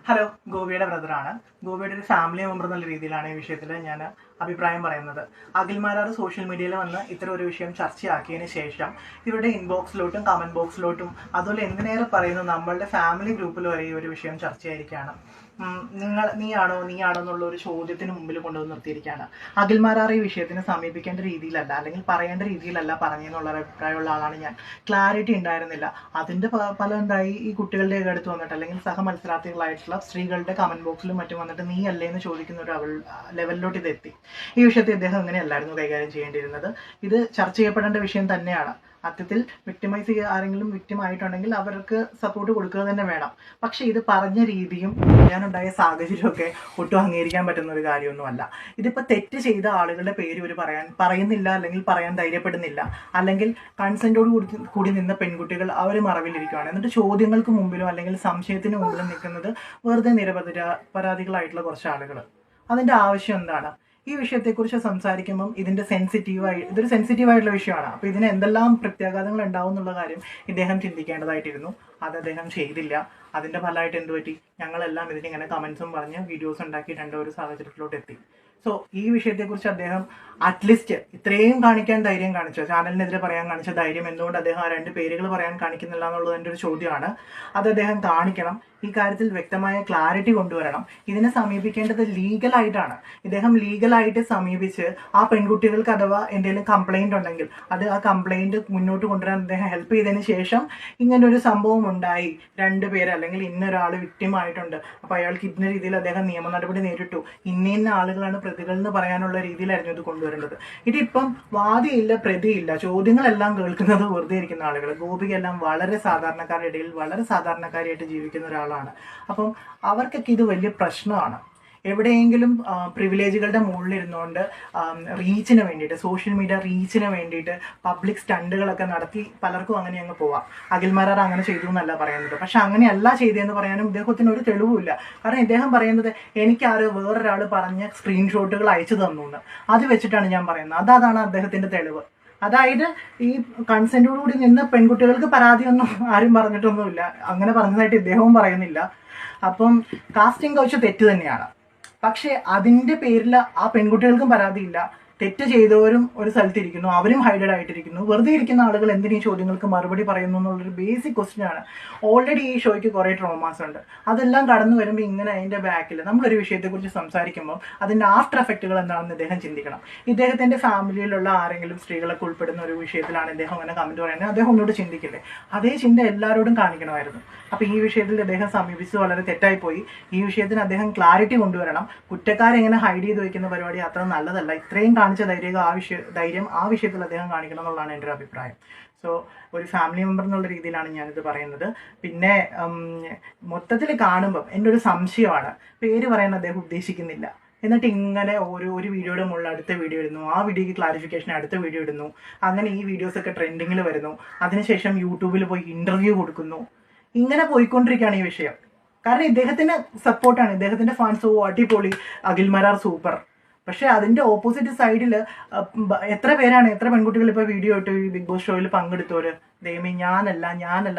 Hello, ഗോപിയുടെ ബ്രദറാണ്. ഗോപിയുടെ ഒരു ഫാമിലി മെമ്പർ എന്നുള്ള രീതിയിലാണ് ഈ വിഷയത്തിൽ ഞാൻ അഭിപ്രായം പറയുന്നത്. അഖിൽമാരാർ സോഷ്യൽ മീഡിയയിൽ വന്ന് ഇത്തരം ഒരു വിഷയം ചർച്ചയാക്കിയതിന് ശേഷം ഇവരുടെ ഇൻബോക്സിലോട്ടും കമന്റ് ബോക്സിലോട്ടും അതുപോലെ എന്തിനേറെ പറയുന്നു നമ്മളുടെ ഫാമിലി ഗ്രൂപ്പിൽ വരെ ഈ ഒരു വിഷയം ചർച്ചയായിരിക്കുകയാണ്. നീയാണോ എന്നുള്ള ഒരു ചോദ്യത്തിന് മുമ്പിൽ കൊണ്ടുവന്ന് നിർത്തിയിരിക്കുകയാണ്. അഖിൽമാരാർ ഈ വിഷയത്തിന് സമീപിക്കേണ്ട രീതിയിലല്ല, അല്ലെങ്കിൽ പറയേണ്ട രീതിയിലല്ല പറഞ്ഞെന്നുള്ള അഭിപ്രായമുള്ള ആളാണ് ഞാൻ. ക്ലാരിറ്റി ഉണ്ടായിരുന്നില്ല. അതിന്റെ ഫലം എന്തായി, ഈ കുട്ടികളുടെ അടുത്ത് വന്നിട്ട് അല്ലെങ്കിൽ സഹമത്സരാർത്ഥികളായിട്ടുള്ള സ്ത്രീകളുടെ കമന്റ് ബോക്സിലും മറ്റും വന്നിട്ട് നീ അല്ലേ എന്ന് ചോദിക്കുന്ന ഒരു ലെവലിലോട്ട് ഇതെത്തി. ഈ വിഷയത്തെ ഇദ്ദേഹം എങ്ങനെയല്ലായിരുന്നു കൈകാര്യം ചെയ്യേണ്ടിയിരുന്നത്. ഇത് ചർച്ച ചെയ്യപ്പെടേണ്ട വിഷയം തന്നെയാണ്. അത്യത്തിൽ വിക്ടിമൈസ് ആരെങ്കിലും വിക്ടിം ആയിട്ടുണ്ടെങ്കിൽ അവർക്ക് സപ്പോർട്ട് കൊടുക്കുക തന്നെ വേണം. പക്ഷെ ഇത് പറഞ്ഞ രീതിയും ഞാനുണ്ടായ സാഹചര്യമൊക്കെ ഒട്ടും അംഗീകരിക്കാൻ പറ്റുന്ന ഒരു കാര്യമൊന്നുമല്ല. ഇതിപ്പോൾ തെറ്റ് ചെയ്ത ആളുകളുടെ പേര് ഇവർ പറയുന്നില്ല, അല്ലെങ്കിൽ പറയാൻ ധൈര്യപ്പെടുന്നില്ല, അല്ലെങ്കിൽ കൺസെന്റോട് കൂടി നിന്ന പെൺകുട്ടികൾ അവർ മറവിലിരിക്കുകയാണ്. എന്നിട്ട് ചോദ്യങ്ങൾക്ക് മുമ്പിലോ അല്ലെങ്കിൽ സംശയത്തിന് മുമ്പിലും നിൽക്കുന്നത് വെറുതെ നിരപരാധികളായിട്ടുള്ള കുറച്ച് ആളുകൾ. അതിന്റെ ആവശ്യം എന്താണ്? ഈ വിഷയത്തെക്കുറിച്ച് സംസാരിക്കുമ്പം ഇതൊരു സെൻസിറ്റീവായിട്ടുള്ള വിഷയമാണ്. അപ്പോൾ ഇതിന് എന്തെല്ലാം പ്രത്യാഘാതങ്ങൾ ഉണ്ടാവും എന്നുള്ള കാര്യം ഇദ്ദേഹം ചിന്തിക്കേണ്ടതായിട്ടിരുന്നു. അത് അദ്ദേഹം ചെയ്തില്ല. അതിന്റെ ഫലമായിട്ട് എന്തുപറ്റി? ഞങ്ങളെല്ലാം ഇതിനിങ്ങനെ കമന്റ്സും പറഞ്ഞ് വീഡിയോസ് ഉണ്ടാക്കിയിട്ടുണ്ട് ഒരു സാഹചര്യത്തിലോട്ട് എത്തി. സോ ഈ വിഷയത്തെക്കുറിച്ച് അദ്ദേഹം അറ്റ്ലീസ്റ്റ് ഇത്രയും കാണിക്കാൻ ധൈര്യം കാണിച്ചോ, ചാനലിനെതിരെ പറയാൻ കാണിച്ച ധൈര്യം എന്തുകൊണ്ട് അദ്ദേഹം ആ 2 പേരുകൾ പറയാൻ കാണിക്കുന്നില്ല എന്നുള്ളത് എൻ്റെ ഒരു ചോദ്യമാണ്. അത് അദ്ദേഹം കാണിക്കണം. ഈ കാര്യത്തിൽ വ്യക്തമായ ക്ലാരിറ്റി കൊണ്ടുവരണം. ഇതിനെ സമീപിക്കേണ്ടത് ലീഗലായിട്ടാണ്. ഇദ്ദേഹം ലീഗലായിട്ട് സമീപിച്ച് ആ പെൺകുട്ടികൾക്ക് അഥവാ എന്തെങ്കിലും കംപ്ലൈന്റ് ഉണ്ടെങ്കിൽ ആ കംപ്ലൈന്റ് മുന്നോട്ട് കൊണ്ടുവരാൻ അദ്ദേഹം ഹെൽപ്പ് ചെയ്തതിന് ശേഷം ഇങ്ങനൊരു സംഭവം ഉണ്ടായി, 2 പേര് അല്ലെങ്കിൽ ഇന്നൊരാൾ വിക്ടിം ആയിട്ടുണ്ട്, അപ്പൊ അയാൾക്ക് ഇന്ന രീതിയിൽ അദ്ദേഹം നിയമ നടപടി നേരിട്ടു, ഇന്ന ആളുകളാണ് പ്രതികൾ എന്ന് പറയാനുള്ള രീതിയിലായിരുന്നു ഇത് കൊണ്ടുവരേണ്ടത്. ഇതിപ്പം വാദിയില്ല, പ്രതിയില്ല, ചോദ്യങ്ങളെല്ലാം കേൾക്കുന്നത് വെറുതെ ഇരിക്കുന്ന ആളുകൾ. ഗോപികയെല്ലാം വളരെ സാധാരണക്കാരുടെ ഇടയിൽ വളരെ സാധാരണക്കാരിയായിട്ട് ജീവിക്കുന്ന ഒരാളാണ്. അപ്പം അവർക്കൊക്കെ ഇത് വലിയ പ്രശ്നമാണ്. എവിടെയെങ്കിലും പ്രിവിലേജുകളുടെ മുകളിൽ ഇരുന്നുകൊണ്ട് റീച്ചിന് വേണ്ടിയിട്ട്, സോഷ്യൽ മീഡിയ റീച്ചിന് വേണ്ടിയിട്ട് പബ്ലിക് സ്റ്റണ്ടുകളൊക്കെ നടത്തി പലർക്കും അങ്ങനെ അങ്ങ് പോവാം. അഖിൽമാരാർ അങ്ങനെ ചെയ്തു എന്നല്ല പറയുന്നത്. പക്ഷെ അങ്ങനെയല്ല ചെയ്തതെന്ന് പറയാനും ഇദ്ദേഹത്തിന് ഒരു തെളിവുമില്ല. കാരണം ഇദ്ദേഹം പറയുന്നത് എനിക്കാരോ വേറൊരാൾ പറഞ്ഞ സ്ക്രീൻഷോട്ടുകൾ അയച്ചു തന്നു എന്ന്. അത് വെച്ചിട്ടാണ് ഞാൻ പറയുന്നത്. അതാണ് അദ്ദേഹത്തിന്റെ തെളിവ്. അതായത് ഈ കൺസെന്റോടുകൂടി നിന്ന് പെൺകുട്ടികൾക്ക് പരാതിയൊന്നും ആരും പറഞ്ഞിട്ടൊന്നുമില്ല. അങ്ങനെ പറഞ്ഞതായിട്ട് ഇദ്ദേഹവും പറയുന്നില്ല. അപ്പം കാസ്റ്റിംഗ് കൗച്ച് തെറ്റ് തന്നെയാണ്. പക്ഷെ അതിന്റെ പേരിൽ ആ പെൺകുട്ടികൾക്കും പരാതിയില്ല. തെറ്റ് ചെയ്തവരും ഒരു സ്ഥലത്തിരിക്കുന്നു, അവരും ഹൈഡഡ് ആയിട്ടിരിക്കുന്നു. വെറുതെ ഇരിക്കുന്ന ആളുകൾ എന്തിനീ ചോദ്യങ്ങൾക്ക് മറുപടി പറയുന്നു എന്നുള്ളൊരു ബേസിക് ക്വസ്റ്റ്യൻ ആണ്. ഓൾറെഡി ഈ ഷോയ്ക്ക് കുറേ ട്രോമാസ് ഉണ്ട്. അതെല്ലാം കടന്നു വരുമ്പോൾ ഇങ്ങനെ അതിന്റെ ബാക്കിൽ നമ്മളൊരു വിഷയത്തെക്കുറിച്ച് സംസാരിക്കുമ്പോൾ അതിന്റെ ആഫ്റ്റർ എഫക്റ്റുകൾ എന്താണെന്ന് ഇദ്ദേഹം ചിന്തിക്കണം. ഇദ്ദേഹത്തിന്റെ ഫാമിലിയിലുള്ള ആരെങ്കിലും സ്ത്രീകളൊക്കെ ഉൾപ്പെടുന്ന ഒരു വിഷയത്തിലാണ് ഇദ്ദേഹം അങ്ങനെ കമന്റ് പറയുന്നത്. അദ്ദേഹം ഒന്നുകൂടെ ചിന്തിക്കില്ലേ? അതേ ചിന്ത എല്ലാവരോടും കാണിക്കണമായിരുന്നു. അപ്പൊ ഈ വിഷയത്തിൽ അദ്ദേഹം സമീപിച്ചത് വളരെ തെറ്റായി പോയി. ഈ വിഷയത്തിന് അദ്ദേഹം ക്ലാരിറ്റി കൊണ്ടുവരണം. കുറ്റക്കാരെങ്ങനെ ഹൈഡ് ചെയ്ത് വയ്ക്കുന്ന പരിപാടി അത്ര നല്ലതല്ല. ഇത്രയും കാണിച്ച ധൈര്യം ആ വിഷയത്തിൽ അദ്ദേഹം കാണിക്കണം എന്നുള്ളതാണ് എൻ്റെ ഒരു അഭിപ്രായം. സോ ഒരു ഫാമിലി മെമ്പർ എന്നുള്ള രീതിയിലാണ് ഞാനിത് പറയുന്നത്. പിന്നെ മൊത്തത്തിൽ കാണുമ്പം എൻ്റെ ഒരു സംശയമാണ്, പേര് പറയാൻ അദ്ദേഹം ഉദ്ദേശിക്കുന്നില്ല, എന്നിട്ട് ഇങ്ങനെ ഒരു വീഡിയോയുടെ മുകളിൽ അടുത്ത വീഡിയോ ഇടുന്നു, ആ വീഡിയോയ്ക്ക് ക്ലാരിഫിക്കേഷൻ അടുത്ത വീഡിയോ ഇടുന്നു, അങ്ങനെ ഈ വീഡിയോസൊക്കെ ട്രെൻഡിങ്ങിൽ വരുന്നു. അതിനുശേഷം യൂട്യൂബിൽ പോയി ഇന്റർവ്യൂ കൊടുക്കുന്നു. ഇങ്ങനെ പോയിക്കൊണ്ടിരിക്കുകയാണ് ഈ വിഷയം. കാരണം ഇദ്ദേഹത്തിന്റെ സപ്പോർട്ടാണ്, ഇദ്ദേഹത്തിന്റെ ഫാൻസ് അടിപൊളി, അഖിൽമാരാർ സൂപ്പർ. പക്ഷെ അതിന്റെ ഓപ്പോസിറ്റ് സൈഡിൽ എത്ര പെൺകുട്ടികൾ ഇപ്പൊ വീഡിയോ ഇട്ട് ഈ ബിഗ് ബോസ് ഷോയിൽ പങ്കെടുത്തവര് ദൈവമേ ഞാനല്ല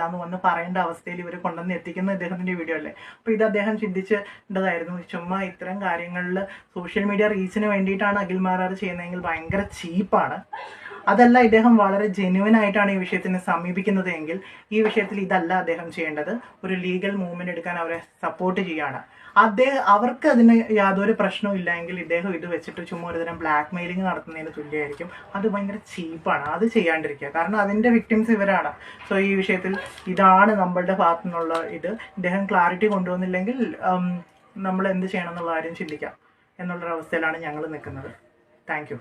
എന്ന് വന്ന് പറയേണ്ട അവസ്ഥയിൽ ഇവർ കൊണ്ടുവന്ന് എത്തിക്കുന്ന ഇദ്ദേഹത്തിന്റെ വീഡിയോ അല്ലേ. അപ്പൊ ഇത് അദ്ദേഹം ചിന്തിച്ചതായിരുന്നു. ചുമ്മാ ഇത്തരം കാര്യങ്ങളിൽ സോഷ്യൽ മീഡിയ റീച്ചിന് വേണ്ടിയിട്ടാണ് അഖിൽമാരാർ ചെയ്യുന്നതെങ്കിൽ ഭയങ്കര ചീപ്പാണ്. അതല്ല, ഇദ്ദേഹം വളരെ ജെന്യുവൻ ആയിട്ടാണ് ഈ വിഷയത്തിനെ സമീപിക്കുന്നത് എങ്കിൽ ഈ വിഷയത്തിൽ ഇതല്ല അദ്ദേഹം ചെയ്യേണ്ടത്. ഒരു ലീഗൽ മൂവ്മെന്റ് എടുക്കാൻ അവരെ സപ്പോർട്ട് ചെയ്യാണ്. അവർക്ക് അതിന് യാതൊരു പ്രശ്നവും ഇല്ല എങ്കിൽ ഇദ്ദേഹം ഇത് വെച്ചിട്ട് ചുമ്മാ ഒരുതരം ബ്ലാക്ക് മെയിലിംഗ് നടത്തുന്നതിന് തുല്യമായിരിക്കും. അത് ഭയങ്കര ചീപ്പാണ്. അത് ചെയ്യാണ്ടിരിക്കുക. കാരണം അതിന്റെ വിക്ടിംസ് ഇവരാണ്. സോ ഈ വിഷയത്തിൽ ഇതാണ് നമ്മളുടെ ഭാഗത്തു നിന്നുള്ള ഇദ്ദേഹം ക്ലാരിറ്റി കൊണ്ടുവന്നില്ലെങ്കിൽ നമ്മൾ എന്ത് ചെയ്യണം എന്നുള്ള കാര്യം ചിന്തിക്കാം എന്നുള്ളൊരവസ്ഥയിലാണ് ഞങ്ങൾ നിൽക്കുന്നത്. Thank you.